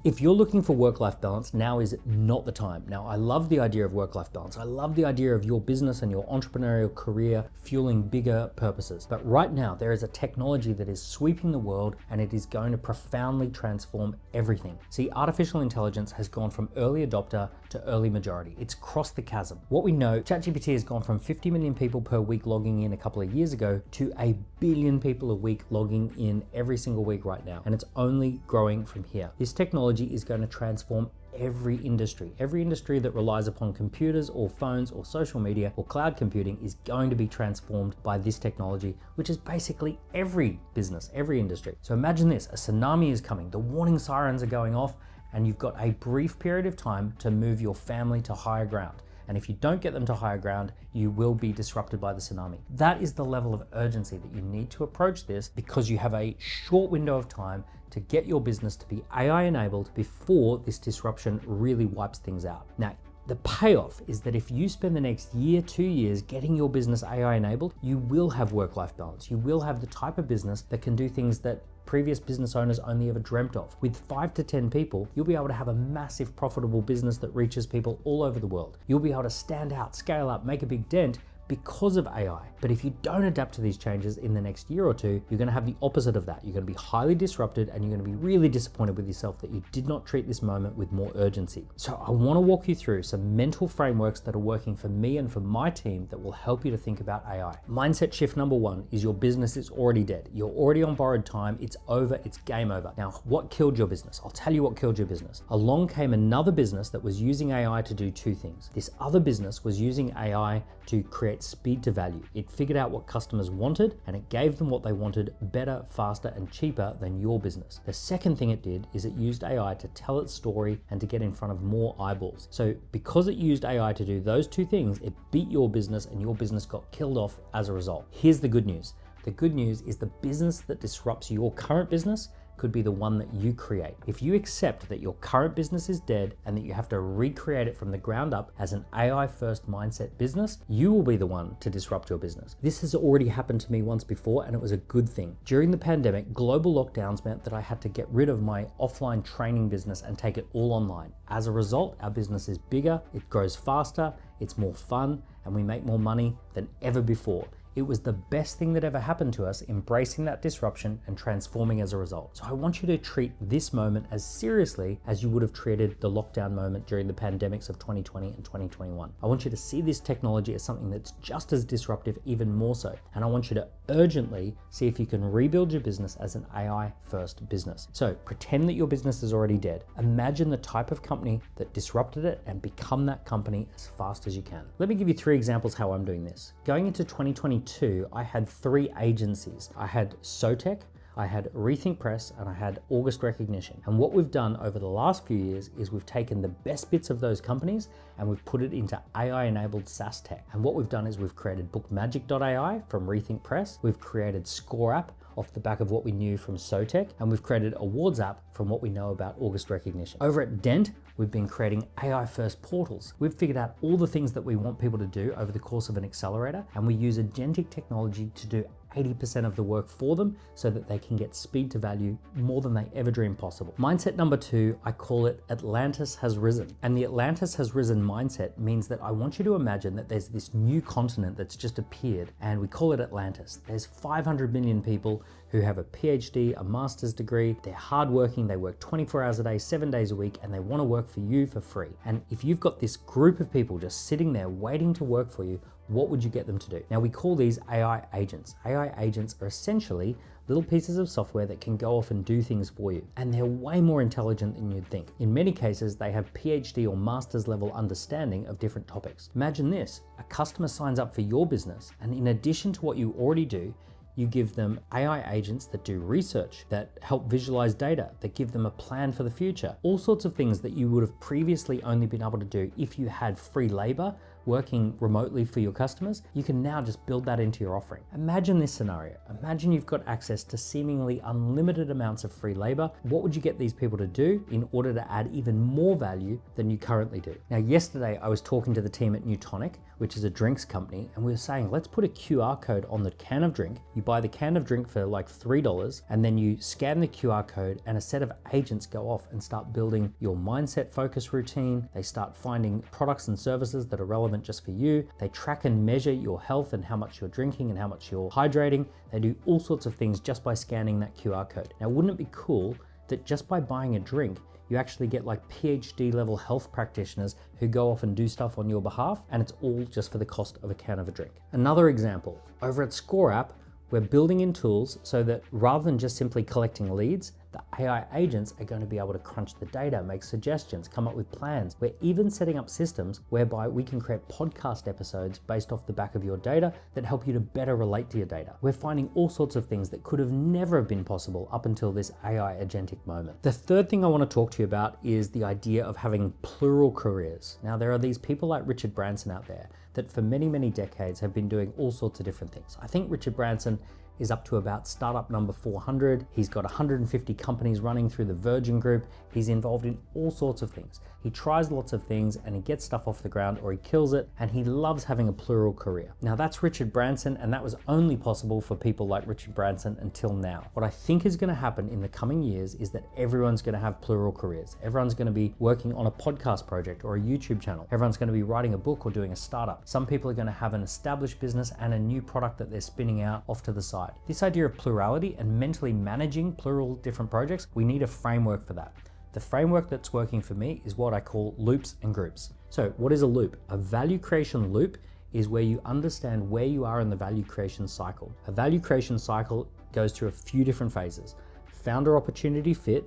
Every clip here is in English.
If you're looking for work-life balance, now is not the time. Now, I love the idea of work-life balance. I love the idea of your business and your entrepreneurial career fueling bigger purposes. But right now, there is a technology that is sweeping the world and it is going to profoundly transform everything. See, artificial intelligence has gone from early adopter to early majority. It's crossed the chasm. What we know, ChatGPT has gone from 50 million people per week logging in a couple of years ago to 1 billion people a week logging in every single week right now. And it's only growing from here. This technology is going to transform every industry. Every industry that relies upon computers or phones or social media or cloud computing is going to be transformed by this technology, which is basically every business, every industry. So imagine this, a tsunami is coming, the warning sirens are going off, and you've got a brief period of time to move your family to higher ground. And if you don't get them to higher ground, you will be disrupted by the tsunami. That is the level of urgency that you need to approach this, because you have a short window of time to get your business to be AI enabled before this disruption really wipes things out. Now, the payoff is that if you spend the next year, 2 years getting your business AI enabled, you will have work-life balance. You will have the type of business that can do things that previous business owners only ever dreamt of. With 5 to 10 people, you'll be able to have a massive profitable business that reaches people all over the world. You'll be able to stand out, scale up, make a big dent because of AI. But if you don't adapt to these changes in the next year or two, you're gonna have the opposite of that. You're gonna be highly disrupted and you're gonna be really disappointed with yourself that you did not treat this moment with more urgency. So I wanna walk you through some mental frameworks that are working for me and for my team that will help you to think about AI. Mindset shift number 1 is your business is already dead. You're already on borrowed time. It's over, it's game over. Now, what killed your business? I'll tell you what killed your business. Along came another business that was using AI to do 2 things. This other business was using AI to create speed to value. It figured out what customers wanted and it gave them what they wanted better, faster, and cheaper than your business. The second thing it did is it used AI to tell its story and to get in front of more eyeballs. So because it used AI to do those 2 things, it beat your business and your business got killed off as a result. Here's the good news. The good news is the business that disrupts your current business could be the one that you create. If you accept that your current business is dead and that you have to recreate it from the ground up as an AI first mindset business, you will be the one to disrupt your business. This has already happened to me once before and it was a good thing. During the pandemic, global lockdowns meant that I had to get rid of my offline training business and take it all online. As a result, our business is bigger, it grows faster, it's more fun, and we make more money than ever before. It was the best thing that ever happened to us, embracing that disruption and transforming as a result. So I want you to treat this moment as seriously as you would have treated the lockdown moment during the pandemics of 2020 and 2021. I want you to see this technology as something that's just as disruptive, even more so. And I want you to urgently see if you can rebuild your business as an AI first business. So pretend that your business is already dead. Imagine the type of company that disrupted it and become that company as fast as you can. Let me give you 3 examples how I'm doing this. Going into 2022, I had 3 agencies. I had SoTech, I had Rethink Press, and I had August Recognition. And what we've done over the last few years is we've taken the best bits of those companies and we've put it into AI-enabled SaaS tech. And what we've done is we've created bookmagic.ai from Rethink Press, we've created Score App off the back of what we knew from SoTech, and we've created Awards app from what we know about August Recognition. Over at Dent, we've been creating AI first portals. We've figured out all the things that we want people to do over the course of an accelerator, and we use agentic technology to do 80% of the work for them so that they can get speed to value more than they ever dreamed possible. Mindset number 2, I call it Atlantis has risen. And the Atlantis has risen mindset means that I want you to imagine that there's this new continent that's just appeared and we call it Atlantis. There's 500 million people who have a PhD, a master's degree, they're hardworking, they work 24 hours a day, 7 days a week, and they wanna work for you for free. And if you've got this group of people just sitting there waiting to work for you, what would you get them to do? Now we call these AI agents. AI agents are essentially little pieces of software that can go off and do things for you. And they're way more intelligent than you'd think. In many cases, they have PhD or master's level understanding of different topics. Imagine this, a customer signs up for your business, and in addition to what you already do, you give them AI agents that do research, that help visualize data, that give them a plan for the future, all sorts of things that you would have previously only been able to do if you had free labor working remotely for your customers, you can now just build that into your offering. Imagine this scenario. Imagine you've got access to seemingly unlimited amounts of free labor. What would you get these people to do in order to add even more value than you currently do? Now, yesterday I was talking to the team at Newtonic, which is a drinks company, and we were saying, let's put a QR code on the can of drink. You buy the can of drink for like $3, and then you scan the QR code and a set of agents go off and start building your mindset focus routine. They start finding products and services that are relevant just for you. They track and measure your health and how much you're drinking and how much you're hydrating. They do all sorts of things just by scanning that QR code. Now, wouldn't it be cool that just by buying a drink, you actually get like PhD level health practitioners who go off and do stuff on your behalf, and it's all just for the cost of a can of a drink. Another example, over at Score App, we're building in tools so that rather than just simply collecting leads, the AI agents are going to be able to crunch the data, make suggestions, come up with plans. We're even setting up systems whereby we can create podcast episodes based off the back of your data that help you to better relate to your data. We're finding all sorts of things that could have never been possible up until this AI agentic moment. The third thing I want to talk to you about is the idea of having plural careers. Now, there are these people like Richard Branson out there that for many, many decades have been doing all sorts of different things. I think Richard Branson is up to about startup number 400. He's got 150 companies running through the Virgin Group. He's involved in all sorts of things. He tries lots of things and he gets stuff off the ground or he kills it, and he loves having a plural career. Now, that's Richard Branson, and that was only possible for people like Richard Branson until now. What I think is going to happen in the coming years is that everyone's going to have plural careers. Everyone's going to be working on a podcast project or a YouTube channel. Everyone's going to be writing a book or doing a startup. Some people are going to have an established business and a new product that they're spinning out off to the side. This idea of plurality and mentally managing plural different projects, we need a framework for that. The framework that's working for me is what I call loops and groups. So what is a loop? A value creation loop is where you understand where you are in the value creation cycle. A value creation cycle goes through a few different phases: founder opportunity fit,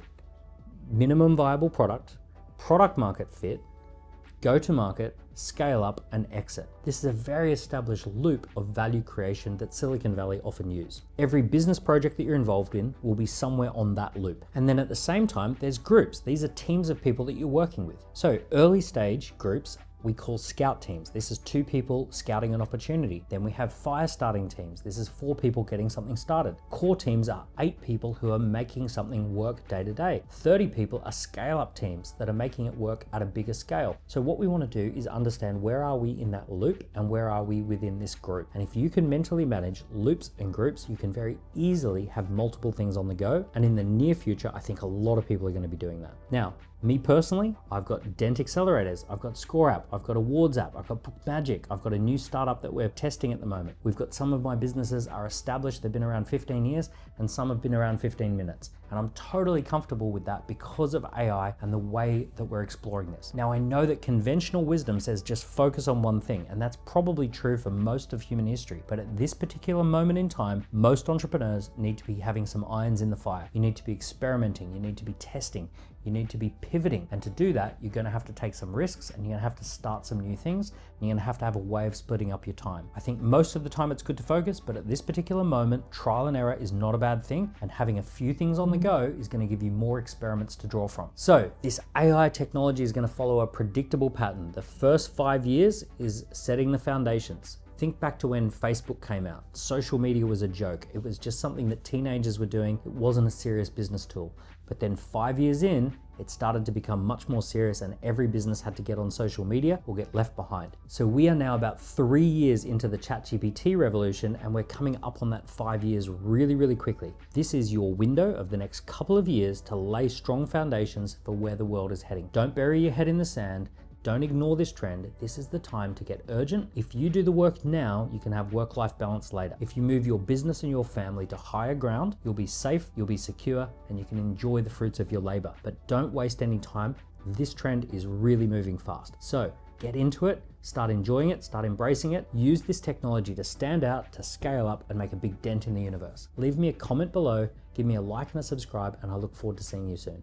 minimum viable product, product market fit, go to market, scale up, and exit. This is a very established loop of value creation that Silicon Valley often use. Every business project that you're involved in will be somewhere on that loop. And then at the same time, there's groups. These are teams of people that you're working with. So early stage groups we call scout teams. This is 2 people scouting an opportunity. Then we have fire starting teams. This is 4 people getting something started. Core teams are 8 people who are making something work day to day. 30 people are scale up teams that are making it work at a bigger scale. So what we want to do is understand where are we in that loop and where are we within this group. And if you can mentally manage loops and groups, you can very easily have multiple things on the go. And in the near future, I think a lot of people are going to be doing that. Now, me personally, I've got Dent Accelerators, I've got Score App, I've got Awards App, I've got Book Magic, I've got a new startup that we're testing at the moment. We've got some of my businesses are established, they've been around 15 years, and some have been around 15 minutes. And I'm totally comfortable with that because of AI and the way that we're exploring this. Now, I know that conventional wisdom says just focus on one thing, and that's probably true for most of human history. But at this particular moment in time, most entrepreneurs need to be having some irons in the fire. You need to be experimenting, you need to be testing, you need to be pivoting. And to do that, you're going to have to take some risks, and you're going to have to start some new things, and you're going to have a way of splitting up your time. I think most of the time it's good to focus, but at this particular moment, trial and error is not a bad thing, and having a few things on the go is going to give you more experiments to draw from. So this AI technology is going to follow a predictable pattern. The first 5 years is setting the foundations. Think back to when Facebook came out. Social media was a joke. It was just something that teenagers were doing. It wasn't a serious business tool. But then 5 years in, it started to become much more serious, and every business had to get on social media or get left behind. So we are now about 3 years into the ChatGPT revolution, and we're coming up on that 5 years really, really quickly. This is your window of the next couple of years to lay strong foundations for where the world is heading. Don't bury your head in the sand. Don't ignore this trend. This is the time to get urgent. If you do the work now, you can have work-life balance later. If you move your business and your family to higher ground, you'll be safe, you'll be secure, and you can enjoy the fruits of your labor. But don't waste any time. This trend is really moving fast. So get into it, start enjoying it, start embracing it. Use this technology to stand out, to scale up, and make a big dent in the universe. Leave me a comment below, give me a like and a subscribe, and I look forward to seeing you soon.